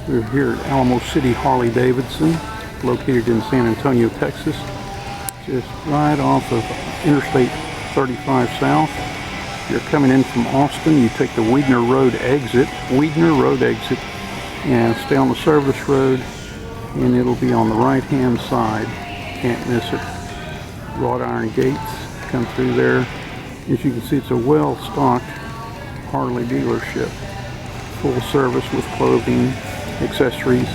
We're here at Alamo City Harley-Davidson, located in San Antonio, Texas, just right off of Interstate 35 South. If you're coming in from Austin, you take the Weidner Road exit, and stay on the service road, and it'll be on the right-hand side. Can't miss it. Wrought iron gates come through there. As you can see, it's a well-stocked Harley dealership, full service with clothing, accessories,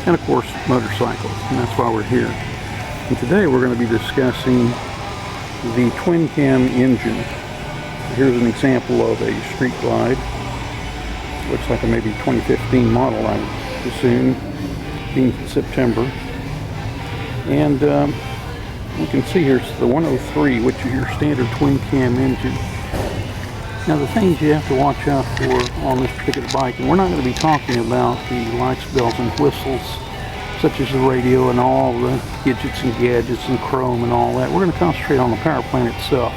and of course motorcycles, and that's why we're here. And today we're going to be discussing the Twin Cam engine. Here's an example of a street glide. Looks like a maybe 2015 model, I would assume, being September. And you can see here it's the 103, which is your standard twin cam engine. Now the things you have to watch out for on this particular bike, and we're not going to be talking about the lights, bells, and whistles, such as the radio and all the gadgets and chrome and all that. We're going to concentrate on the power plant itself.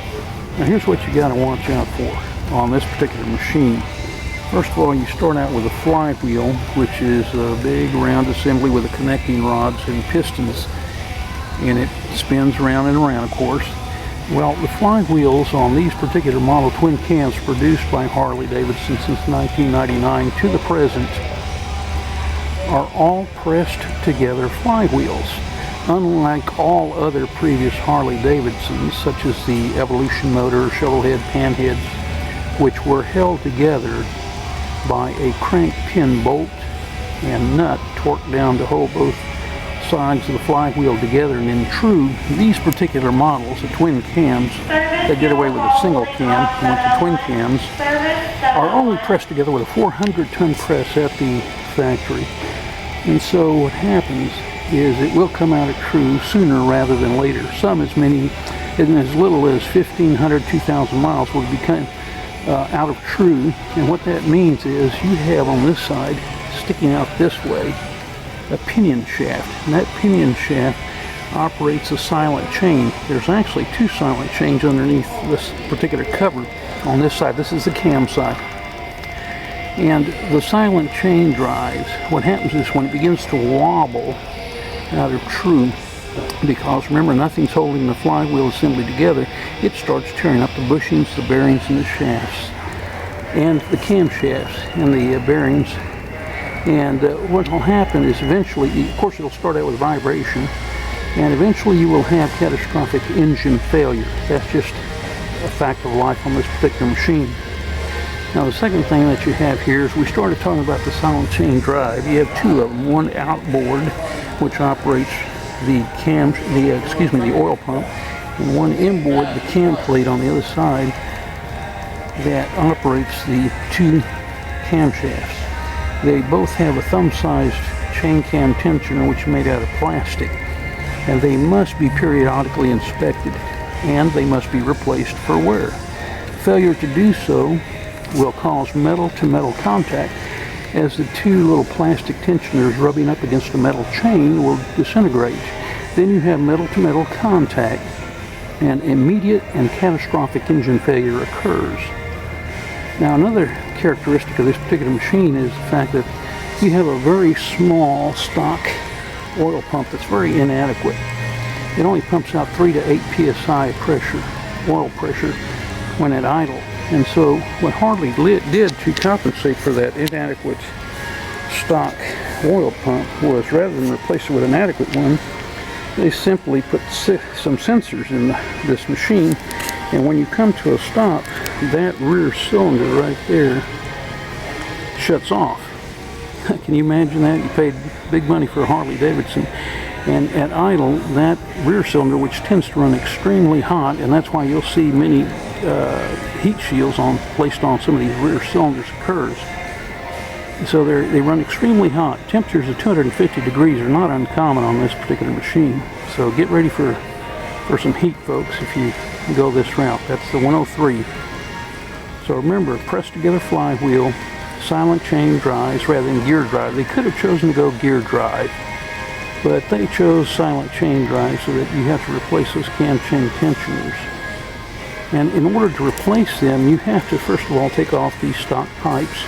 Now here's what you got to watch out for on this particular machine. First of all, you start out with a flywheel, which is a big round assembly with the connecting rods and pistons, and it spins around and around, of course. Well, the flywheels on these particular model twin cams produced by Harley-Davidson since 1999 to the present are all pressed together flywheels. Unlike all other previous Harley-Davidsons, such as the Evolution motor, shovelhead, panheads, which were held together by a crank pin bolt and nut torqued down to hold both sides of the flywheel together. And in true, these particular models, the twin cams, they did away with a single cam and went to twin cams, are only pressed together with a 400-ton press at the factory. And so what happens is it will come out of true sooner rather than later. Some as little as 1,500, 2,000 miles will become out of true. And what that means is you have on this side, sticking out this way, a pinion shaft, and that pinion shaft operates a silent chain. There's actually two silent chains underneath this particular cover on this side. This is the cam side. And the silent chain drives, what happens is when it begins to wobble out of true, because remember, nothing's holding the flywheel assembly together, it starts tearing up the bushings, the bearings, and the shafts, and the camshafts and the bearings. And what will happen is eventually, of course, it'll start out with vibration, and eventually you will have catastrophic engine failure. That's just a fact of life on this particular machine. Now the second thing that you have here is we started talking about the silent chain drive. You have two of them, one outboard, which operates the oil pump, and one inboard, the cam plate on the other side, that operates the two camshafts. They both have a thumb-sized chain cam tensioner, which is made out of plastic, and they must be periodically inspected, and they must be replaced for wear. Failure to do so will cause metal-to-metal contact, as the two little plastic tensioners rubbing up against a metal chain will disintegrate. Then you have metal-to-metal contact, and immediate and catastrophic engine failure occurs. Now another characteristic of this particular machine is the fact that you have a very small stock oil pump that's very inadequate. It only pumps out 3 to 8 psi pressure, oil pressure, when at idle. And so what Harley did to compensate for that inadequate stock oil pump was, rather than replace it with an adequate one, they simply put some sensors in this machine, and when you come to a stop, that rear cylinder right there shuts off. Can you imagine that? You paid big money for a Harley-Davidson, and at idle, that rear cylinder, which tends to run extremely hot, and that's why you'll see many heat shields placed on some of these rear cylinders, occurs. So they run extremely hot. Temperatures of 250 degrees are not uncommon on this particular machine. So get ready for some heat, folks, if you go this route. That's the 103. So remember, press together flywheel, silent chain drives rather than gear drive. They could have chosen to go gear drive, but they chose silent chain drive so that you have to replace those cam chain tensioners. And in order to replace them, you have to first of all take off these stock pipes.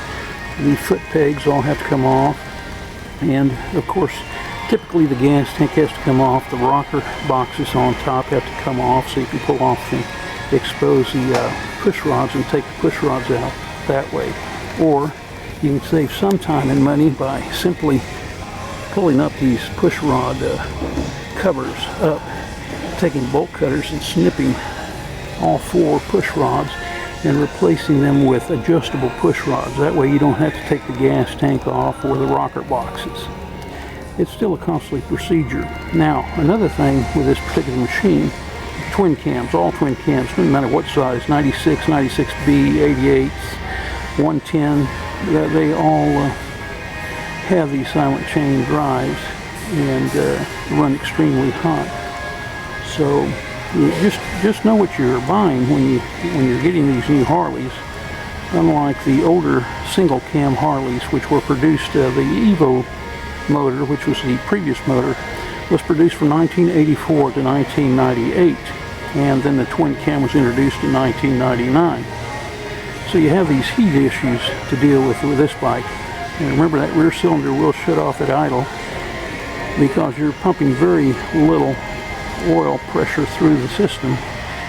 The foot pegs all have to come off, And of course, typically the gas tank has to come off. The rocker boxes on top have to come off so you can pull off and expose the push rods and take the push rods out that way. Or you can save some time and money by simply pulling up these push rod covers up, taking bolt cutters and snipping all 4 push rods and replacing them with adjustable push rods. That way you don't have to take the gas tank off or the rocker boxes. It's still a costly procedure. Now, another thing with this particular machine, twin cams, all twin cams, no matter what size, 96, 96B, 88s, 110, they all have these silent chain drives and run extremely hot. So you just know what you're buying when you're getting these new Harleys. Unlike the older single cam Harleys, which were produced, the Evo motor, which was the previous motor, was produced from 1984 to 1998, and then the twin cam was introduced in 1999. So you have these heat issues to deal with this bike. And remember, that rear cylinder will shut off at idle because you're pumping very little oil pressure through the system,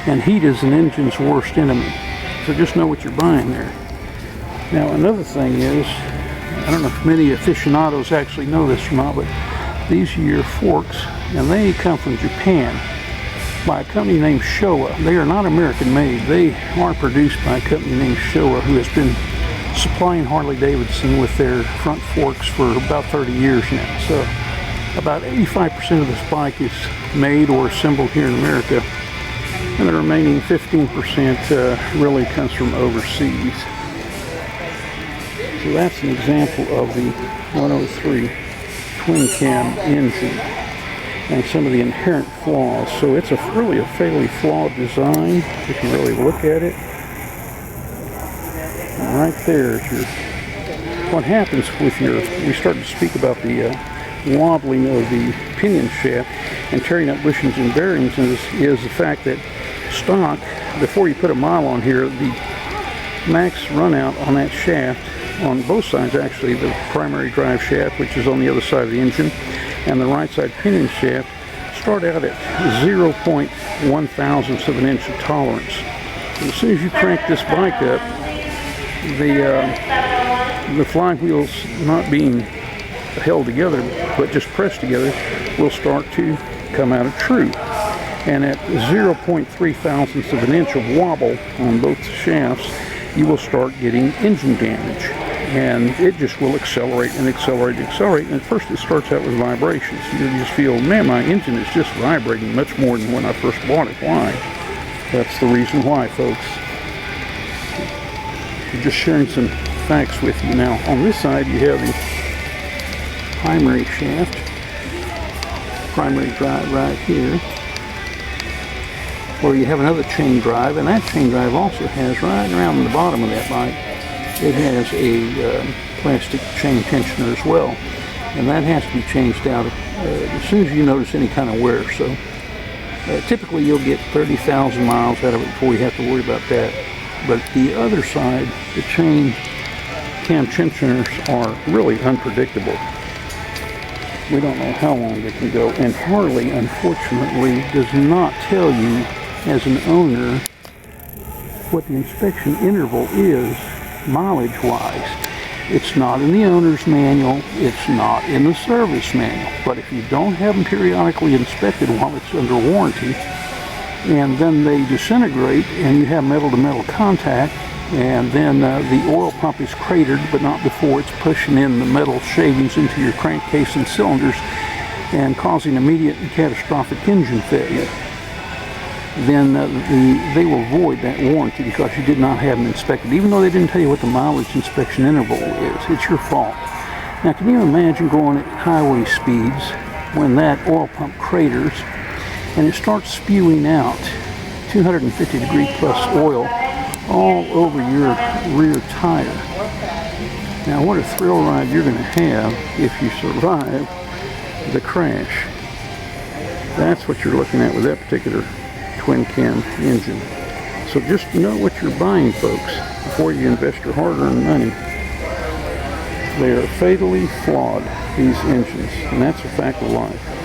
and heat is an engine's worst enemy. So just know what you're buying there. Now, another thing is, I don't know if many aficionados actually know this or not, but these are your forks, and they come from Japan by a company named Showa. They are not American made. They are produced by a company named Showa, who has been supplying Harley-Davidson with their front forks for about 30 years now. So about 85% of this bike is made or assembled here in America, and the remaining 15% really comes from overseas. So that's an example of the 103 twin cam engine and some of the inherent flaws. So it's really a fairly flawed design if you really look at it. And right there is your, what happens with your, we started to speak about the wobbling of the pinion shaft and tearing up bushings and bearings is the fact that stock, before you put a mile on here, the max run out on that shaft, on both sides actually, the primary drive shaft, which is on the other side of the engine, and the right side pinion shaft, start out at 0.1 thousandths of an inch of tolerance. And as soon as you crank this bike up, the flywheels not being held together but just pressed together will start to come out of true, and at 0.3 thousandths of an inch of wobble on both shafts, you will start getting engine damage, and it just will accelerate and accelerate and accelerate. And at first it starts out with vibrations. You just feel, man, my engine is just vibrating much more than when I first bought it. Why? That's the reason why, folks. I'm just sharing some facts with you. Now on this side you have the primary shaft, primary drive right here, where you have another chain drive, and that chain drive also has, right around the bottom of that bike, it has a plastic chain tensioner as well, and that has to be changed out as soon as you notice any kind of wear. So typically you'll get 30,000 miles out of it before you have to worry about that. But the other side, the chain cam tensioners are really unpredictable. We don't know how long they can go, and Harley unfortunately does not tell you as an owner what the inspection interval is mileage wise. It's not in the owner's manual, it's not in the service manual, but if you don't have them periodically inspected while it's under warranty, and then they disintegrate and you have metal to metal contact, and then the oil pump is cratered, but not before it's pushing in the metal shavings into your crankcase and cylinders and causing immediate and catastrophic engine failure, then they will void that warranty because you did not have them inspected, even though they didn't tell you what the mileage inspection interval is. It's your fault. Now, can you imagine going at highway speeds when that oil pump craters and it starts spewing out 250 degree plus oil all over your rear tire? Now, what a thrill ride you're going to have if you survive the crash. That's what you're looking at with that particular twin cam engine. So just know what you're buying, folks, before you invest your hard-earned money. They are fatally flawed, these engines, and that's a fact of life.